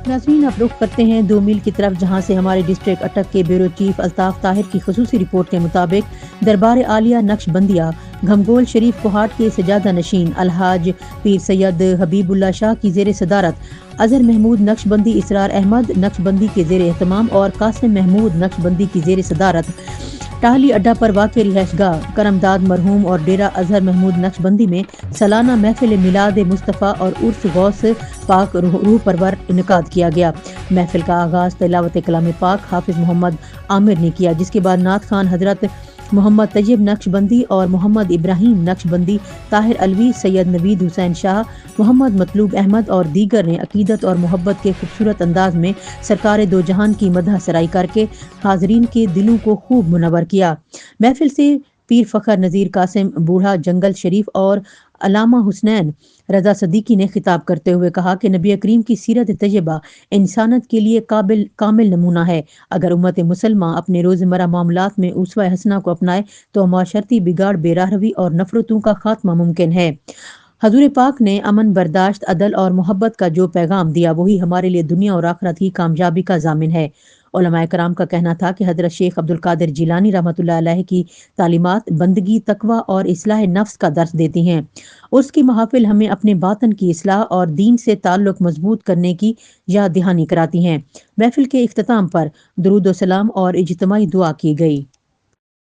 नाज़रीन, आप रुख करते हैं 2 मील की तरफ, जहां से हमारे डिस्ट्रिक्ट अटक के ब्यूरो चीफ अल्ताफ ताहिर की खुसूसी रिपोर्ट के मुताबिक दरबार आलिया नक्शबंदिया घमगोल शरीफ कोहाट के सजादा नशीन अलहाज पीर सैयद हबीबुल्ला शाह की जेर सदारत, अजहर महमूद नक्शबंदी, इसरार अहमद नक्शबंदी के जेर एहतमाम और कासिम महमूद नक्शबंदी की जेर सदारत टाहली अड्डा पर वाक़ रिहाइशगाह करमदाद मरहूम और डेरा अजहर महमूद नक्शबंदी में सालाना महफिल मिलाद मुस्तफ़ा और उर्स गौस पाक रूह परवर इनकाद किया गया। महफिल का आगाज़ तिलावत कलाम पाक हाफिज मोहम्मद आमिर ने किया, जिसके बाद नात खान हजरत मोहम्मद तैयब नक्शबंदी और मोहम्मद इब्राहिम नक्शबंदी, ताहिर अलवी, सैयद नवीद हुसैन शाह, मोहम्मद मतलूब अहमद और दीगर ने अकीदत और मोहब्बत के खूबसूरत अंदाज में सरकार दो जहान की मदह सराई करके हाजरीन के दिलों को खूब मुनव्वर किया। महफिल से पीर फखर नज़ीर कासिम बूढ़ा जंगल शरीफ और अलामा हुसनैन रजा सदीकी ने खिताब करते हुए कहा कि नबी करीम की सीरत तैयबा इंसानियत के लिए कामिल नमूना है। अगर उम्मत मुसलमान अपने रोज़मर्रा मामलात में उसवा हसना को अपनाए तो माशरती बिगाड़, बेराहवी और नफरतों का खात्मा मुमकिन है। हजूर पाक ने अमन, बर्दाश्त, अदल और मोहब्बत का जो पैगाम दिया, वही हमारे लिए दुनिया और आखिरत की कामयाबी का जामिन है। उलमाए कराम का कहना था कि हजरत शेख अब्दुल कादिर जिलानी रहमतुल्लाह अलैह की तालीमात बंदगी, तकवा और इस्लाह नफ्स का दर्स देती हैं। उसकी महाफिल हमें अपने बातन की इस्लाह और दीन से ताल्लुक मजबूत करने की याद दहानी कराती हैं। महफिल के इख्तिताम पर दुरूद व सलाम और इज्तिमाई दुआ की गई।